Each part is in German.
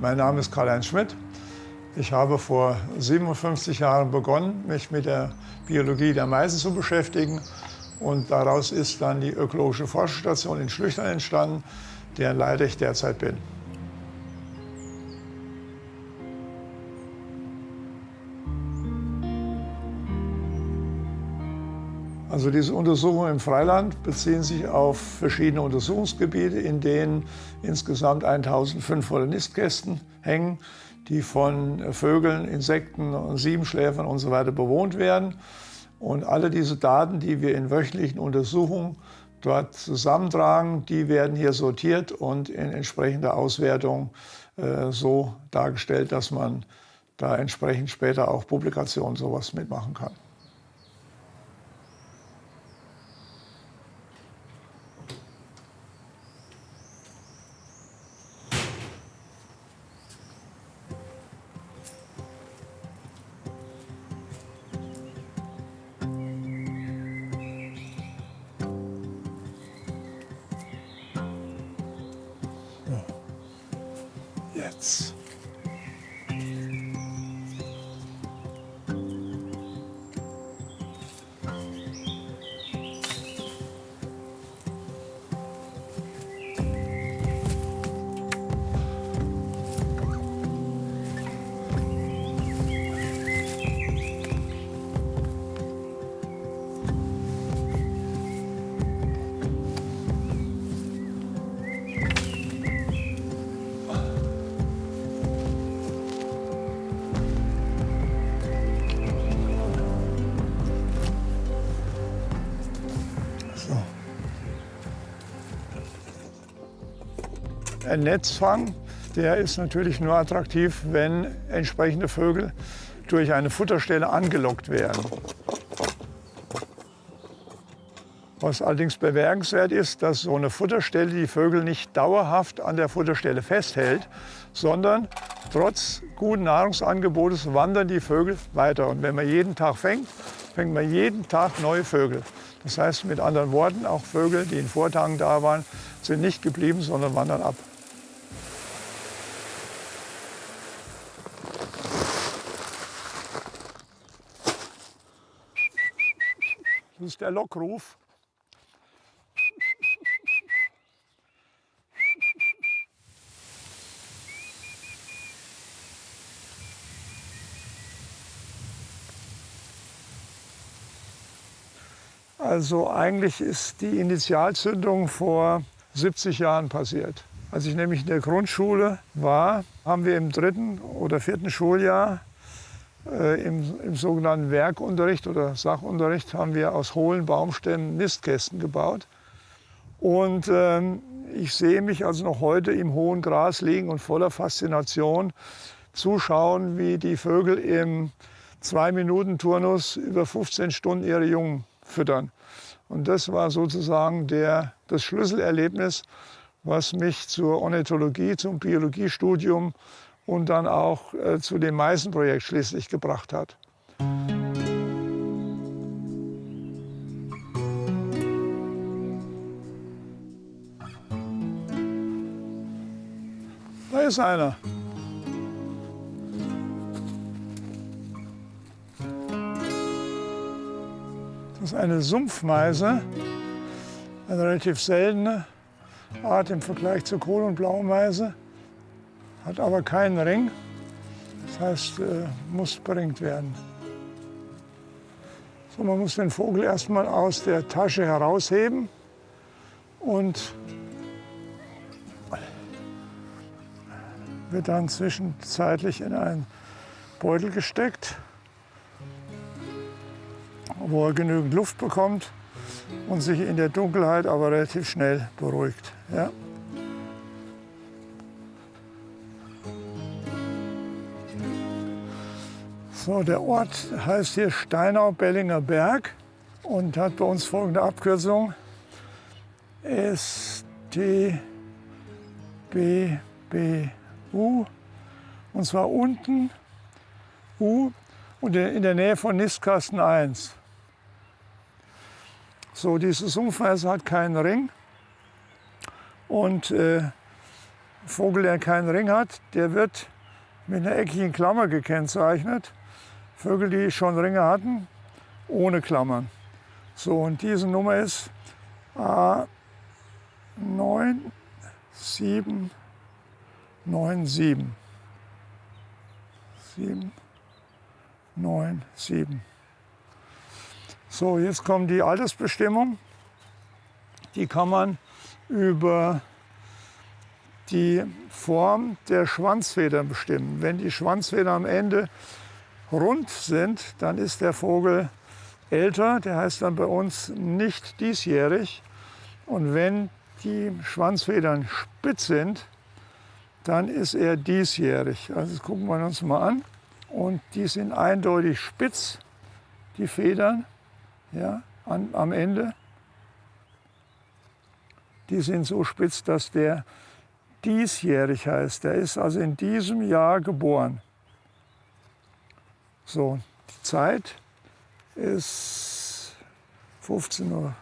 Mein Name ist Karl-Heinz Schmidt. Ich habe vor 57 Jahren begonnen, mich mit der Biologie der Meisen zu beschäftigen. Und daraus ist dann die Ökologische Forschungsstation in Schlüchtern entstanden, deren Leiter ich derzeit bin. Also diese Untersuchungen im Freiland beziehen sich auf verschiedene Untersuchungsgebiete, in denen insgesamt 1500 Nistkästen hängen, die von Vögeln, Insekten und Siebenschläfern und so weiter bewohnt werden. Und alle diese Daten, die wir in wöchentlichen Untersuchungen dort zusammentragen, die werden hier sortiert und in entsprechender Auswertung so dargestellt, dass man da entsprechend später auch Publikationen sowas mitmachen kann. Jetzt. Ein Netzfang, der ist natürlich nur attraktiv, wenn entsprechende Vögel durch eine Futterstelle angelockt werden. Was allerdings bemerkenswert ist, dass so eine Futterstelle die Vögel nicht dauerhaft an der Futterstelle festhält, sondern trotz guten Nahrungsangebotes wandern die Vögel weiter. Und wenn man jeden Tag fängt, fängt man jeden Tag neue Vögel. Das heißt mit anderen Worten, auch Vögel, die in Vortagen da waren, sind nicht geblieben, sondern wandern ab. Das ist der Lockruf. Also eigentlich ist die Initialzündung vor 70 Jahren passiert. Als ich nämlich in der Grundschule war, haben wir im 3. oder 4. Schuljahr im sogenannten Werkunterricht oder Sachunterricht haben wir aus hohlen Baumstämmen Nistkästen gebaut. Und ich sehe mich also noch heute im hohen Gras liegen und voller Faszination zuschauen, wie die Vögel im 2-Minuten-Turnus über 15 Stunden ihre Jungen füttern. Und das war sozusagen das Schlüsselerlebnis, was mich zur Ornithologie, zum Biologiestudium und dann auch zu dem Meisenprojekt schließlich gebracht hat. Da ist einer. Das ist eine Sumpfmeise, eine relativ seltene Art im Vergleich zur Kohl- und Blaumeise, hat aber keinen Ring, das heißt, muss beringt werden. So, man muss den Vogel erstmal aus der Tasche herausheben und wird dann zwischenzeitlich in einen Beutel gesteckt, wo er genügend Luft bekommt und sich in der Dunkelheit aber relativ schnell beruhigt. Ja. So, der Ort heißt hier Steinau-Bellinger Berg und hat bei uns folgende Abkürzung: STBBU, und zwar unten U und in der Nähe von Nistkasten 1. So, diese Sumpfmeise hat keinen Ring und Vogel, der keinen Ring hat, der wird mit einer eckigen Klammer gekennzeichnet. Vögel, die schon Ringe hatten, ohne Klammern. So, und diese Nummer ist A9797. 797. So, jetzt kommt die Altersbestimmung. Die kann man über die Form der Schwanzfedern bestimmen. Wenn die Schwanzfedern am Ende rund sind, dann ist der Vogel älter. Der heißt dann bei uns nicht diesjährig. Und wenn die Schwanzfedern spitz sind, dann ist er diesjährig. Also das gucken wir uns mal an. Und die sind eindeutig spitz, die Federn, ja, am Ende. Die sind so spitz, dass der diesjährig heißt. Der ist also in diesem Jahr geboren. So, die Zeit ist 15:50 Uhr.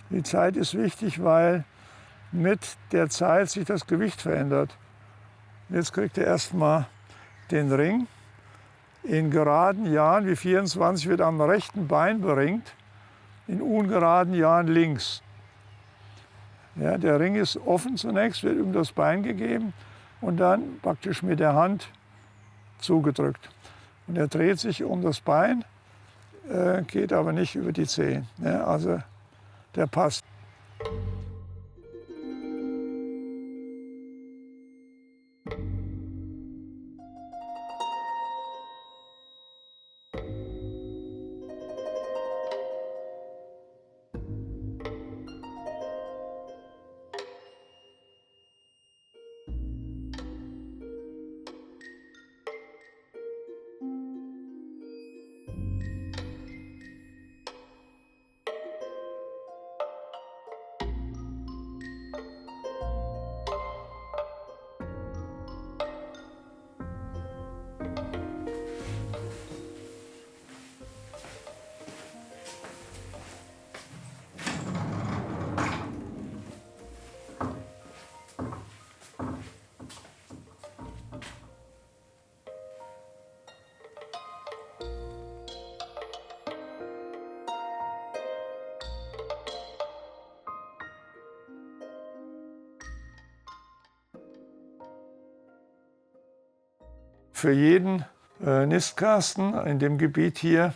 Die Zeit ist wichtig, weil mit der Zeit sich das Gewicht verändert. Jetzt kriegt er erstmal den Ring. In geraden Jahren wie 24 wird am rechten Bein beringt, in ungeraden Jahren links. Ja, der Ring ist offen zunächst, wird um das Bein gegeben und dann praktisch mit der Hand zugedrückt. Und er dreht sich um das Bein, geht aber nicht über die Zehen. Ja, also der passt. Für jeden Nistkasten in dem Gebiet hier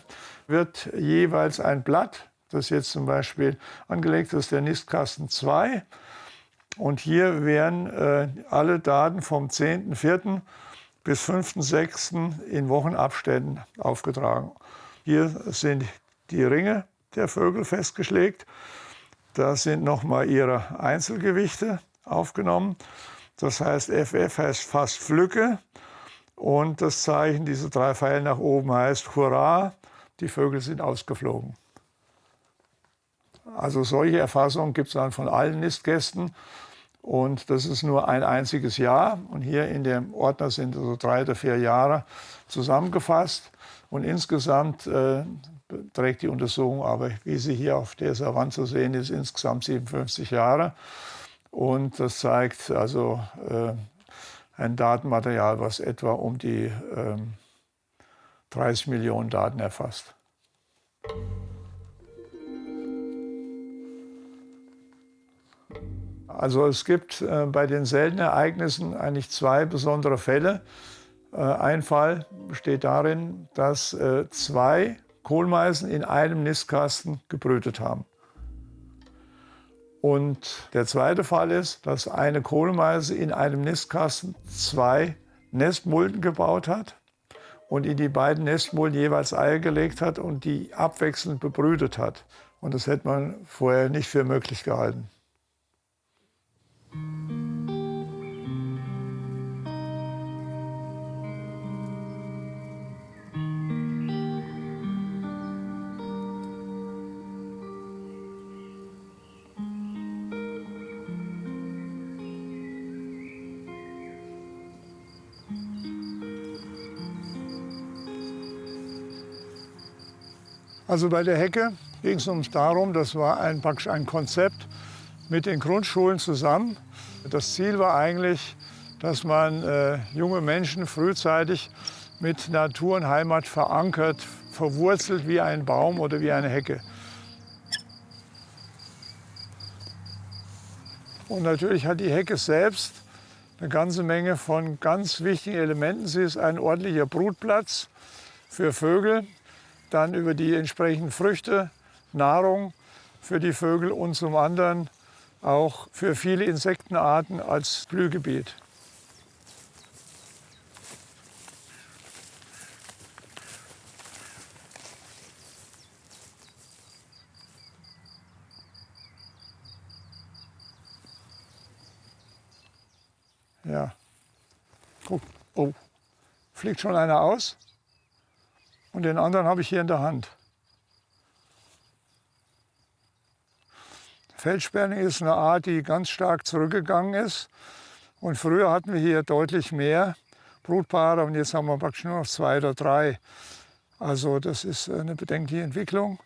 wird jeweils ein Blatt, das jetzt zum Beispiel angelegt ist, der Nistkasten 2. Und hier werden alle Daten vom 10.04. bis 5.06. in Wochenabständen aufgetragen. Hier sind die Ringe der Vögel festgelegt. Da sind nochmal ihre Einzelgewichte aufgenommen. Das heißt, FF heißt fast Flücke. Und das Zeichen, diese 3 Pfeile nach oben, heißt Hurra, die Vögel sind ausgeflogen. Also solche Erfassungen gibt es dann von allen Nistgästen. Und das ist nur ein einziges Jahr. Und hier in dem Ordner sind so 3 oder 4 Jahre zusammengefasst. Und insgesamt trägt die Untersuchung aber, wie sie hier auf dieser Wand zu sehen ist, insgesamt 57 Jahre. Und das zeigt also ein Datenmaterial, was etwa um die 30 Millionen Daten erfasst. Also es gibt bei den seltenen Ereignissen eigentlich 2 besondere Fälle. Ein Fall besteht darin, dass 2 Kohlmeisen in einem Nistkasten gebrütet haben. Und der zweite Fall ist, dass eine Kohlmeise in einem Nistkasten 2 Nestmulden gebaut hat und in die beiden Nestmulden jeweils Eier gelegt hat und die abwechselnd bebrütet hat. Und das hätte man vorher nicht für möglich gehalten. Also bei der Hecke ging es uns darum, das war praktisch ein Konzept, mit den Grundschulen zusammen. Das Ziel war eigentlich, dass man junge Menschen frühzeitig mit Natur und Heimat verankert, verwurzelt wie ein Baum oder wie eine Hecke. Und natürlich hat die Hecke selbst eine ganze Menge von ganz wichtigen Elementen. Sie ist ein ordentlicher Brutplatz für Vögel, dann über die entsprechenden Früchte, Nahrung für die Vögel und zum anderen auch für viele Insektenarten als Blühgebiet. Ja, guck, oh, fliegt schon einer aus und den anderen habe ich hier in der Hand. Feldsperling ist eine Art, die ganz stark zurückgegangen ist. Und früher hatten wir hier deutlich mehr Brutpaare und jetzt haben wir praktisch nur noch 2 oder 3. Also das ist eine bedenkliche Entwicklung.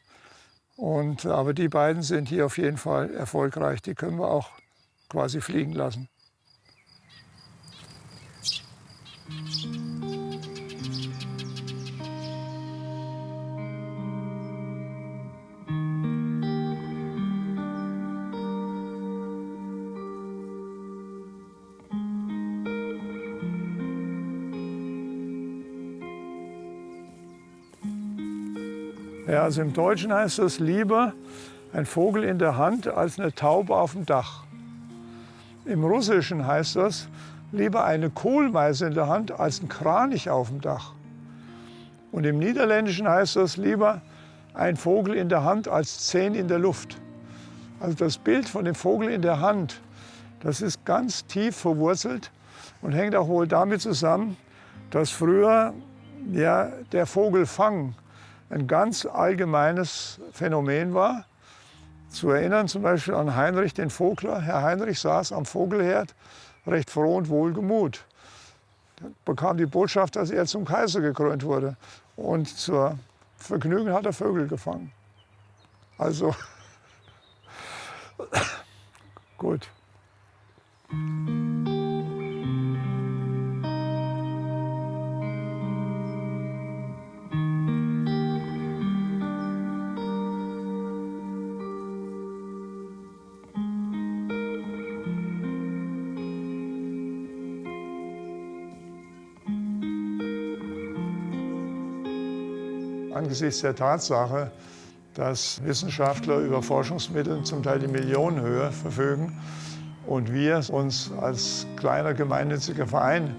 Aber die beiden sind hier auf jeden Fall erfolgreich. Die können wir auch quasi fliegen lassen. Ja, also im Deutschen heißt das lieber ein Vogel in der Hand als eine Taube auf dem Dach. Im Russischen heißt das lieber eine Kohlmeise in der Hand als ein Kranich auf dem Dach. Und im Niederländischen heißt das lieber ein Vogel in der Hand als 10 in der Luft. Also das Bild von dem Vogel in der Hand, das ist ganz tief verwurzelt und hängt auch wohl damit zusammen, dass früher ja, der Vogelfang ein ganz allgemeines Phänomen war. Zu erinnern zum Beispiel an Heinrich den Vogler. Herr Heinrich saß am Vogelherd, recht froh und wohlgemut. Er bekam die Botschaft, dass er zum Kaiser gekrönt wurde. Und zur Vergnügen hat er Vögel gefangen. Also, gut. Angesichts der Tatsache, dass Wissenschaftler über Forschungsmittel zum Teil die Millionenhöhe verfügen und wir uns als kleiner gemeinnütziger Verein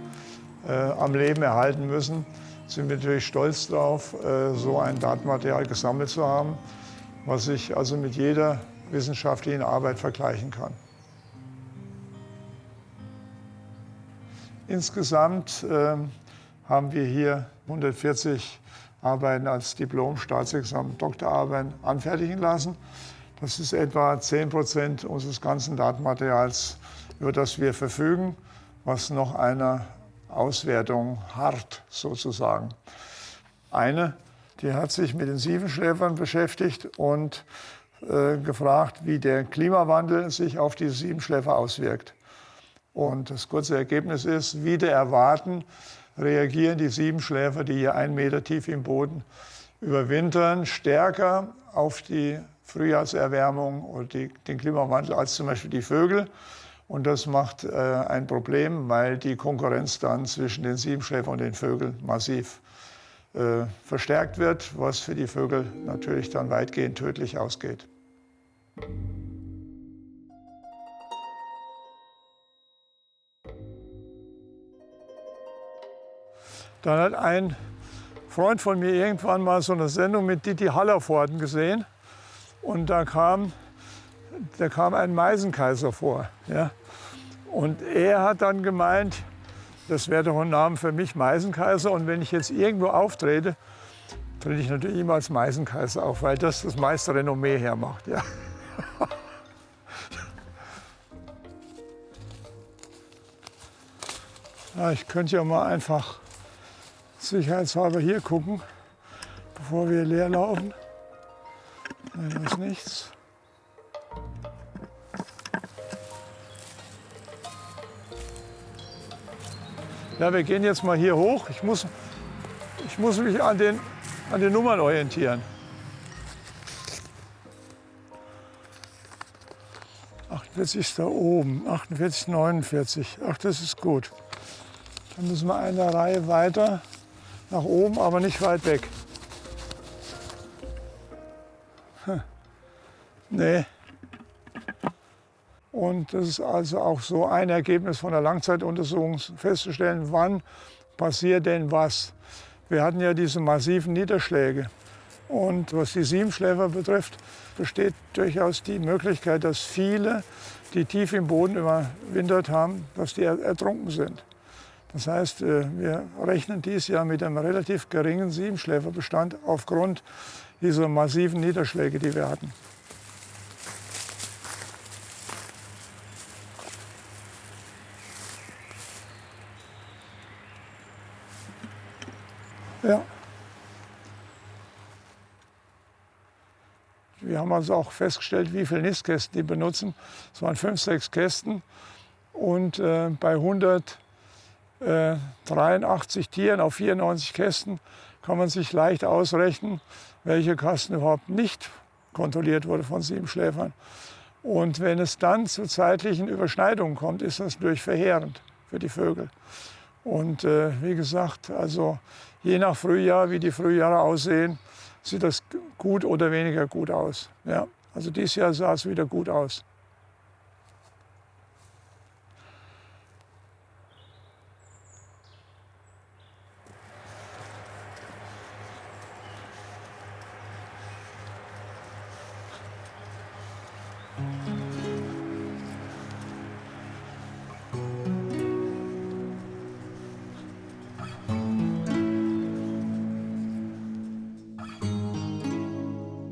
am Leben erhalten müssen, sind wir natürlich stolz darauf, so ein Datenmaterial gesammelt zu haben, was sich also mit jeder wissenschaftlichen Arbeit vergleichen kann. Insgesamt haben wir hier 140 Arbeiten als Diplom-, Staatsexamen, Doktorarbeiten anfertigen lassen. Das ist etwa 10% unseres ganzen Datenmaterials, über das wir verfügen, was noch einer Auswertung harrt, sozusagen. Eine, die hat sich mit den Siebenschläfern beschäftigt und gefragt, wie der Klimawandel sich auf diese Siebenschläfer auswirkt. Und das kurze Ergebnis ist, wider Erwarten reagieren die Siebenschläfer, die hier 1 Meter tief im Boden überwintern, stärker auf die Frühjahrserwärmung und den Klimawandel als zum Beispiel die Vögel. Und das macht ein Problem, weil die Konkurrenz dann zwischen den Siebenschläfern und den Vögeln massiv verstärkt wird, was für die Vögel natürlich dann weitgehend tödlich ausgeht. Dann hat ein Freund von mir irgendwann mal so eine Sendung mit Didi Hallervorden gesehen und da kam ein Meisenkaiser vor. Ja. Und er hat dann gemeint, das wäre doch ein Name für mich, Meisenkaiser. Und wenn ich jetzt irgendwo auftrete, trete ich natürlich immer als Meisenkaiser auf, weil das meiste Renommee hermacht. Ja. Ja, ich könnte ja mal einfach sicherheitshalber hier gucken, bevor wir leer laufen. Nein, da ist nichts. Ja, wir gehen jetzt mal hier hoch. Ich muss mich an den Nummern orientieren. 48 ist da oben, 48, 49. Ach, das ist gut. Dann müssen wir eine Reihe weiter nach oben, aber nicht weit weg. Nee. Und das ist also auch so ein Ergebnis von der Langzeituntersuchung, festzustellen, wann passiert denn was. Wir hatten ja diese massiven Niederschläge. Und was die Siebenschläfer betrifft, besteht durchaus die Möglichkeit, dass viele, die tief im Boden überwintert haben, dass die ertrunken sind. Das heißt, wir rechnen dieses Jahr mit einem relativ geringen Siebenschläferbestand aufgrund dieser massiven Niederschläge, die wir hatten. Ja. Wir haben also auch festgestellt, wie viele Nistkästen die benutzen. Es waren 5, 6 Kästen. Und bei 183 Tieren auf 94 Kästen kann man sich leicht ausrechnen, welche Kasten überhaupt nicht kontrolliert wurde von Siebenschläfern. Und wenn es dann zu zeitlichen Überschneidungen kommt, ist das natürlich verheerend für die Vögel. Und wie gesagt, also je nach Frühjahr, wie die Frühjahre aussehen, sieht das gut oder weniger gut aus. Ja, also dieses Jahr sah es wieder gut aus.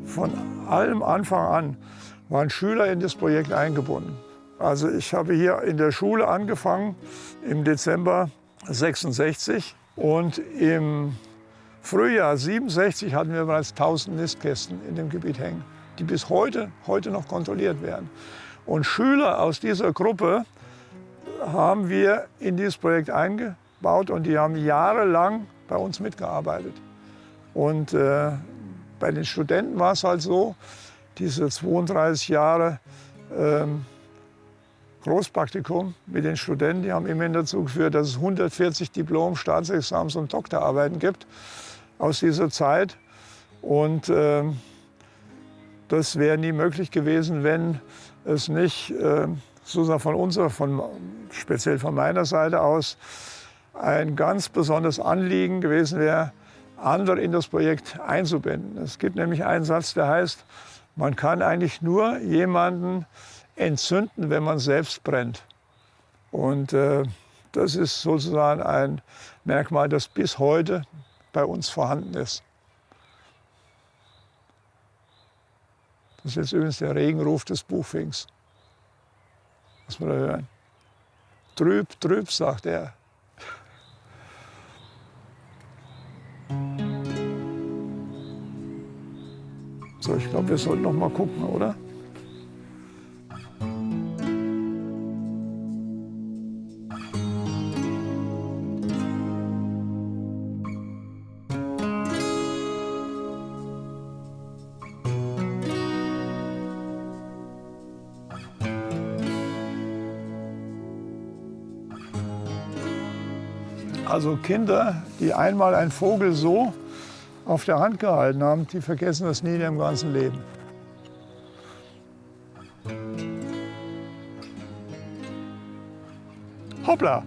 Von allem Anfang an waren Schüler in das Projekt eingebunden. Also ich habe hier in der Schule angefangen im Dezember 66 und im Frühjahr 67 hatten wir bereits 1000 Nistkästen in dem Gebiet hängen, die bis heute noch kontrolliert werden. Und Schüler aus dieser Gruppe haben wir in dieses Projekt eingebaut und die haben jahrelang bei uns mitgearbeitet. Und bei den Studenten war es halt so, diese 32 Jahre Großpraktikum mit den Studenten, die haben immerhin dazu geführt, dass es 140 Diplom-, Staatsexamens und Doktorarbeiten gibt aus dieser Zeit. Und das wäre nie möglich gewesen, wenn es nicht sozusagen speziell von meiner Seite aus, ein ganz besonderes Anliegen gewesen wäre, andere in das Projekt einzubinden. Es gibt nämlich einen Satz, der heißt, man kann eigentlich nur jemanden entzünden, wenn man selbst brennt. Und das ist sozusagen ein Merkmal, das bis heute bei uns vorhanden ist. Das ist jetzt übrigens der Regenruf des Buchfinks. Was wir da hören. Trüb, trüb, sagt er. So, ich glaube, wir sollten noch mal gucken, oder? Also Kinder, die einmal einen Vogel so auf der Hand gehalten haben, die vergessen das nie in ihrem ganzen Leben. Hoppla!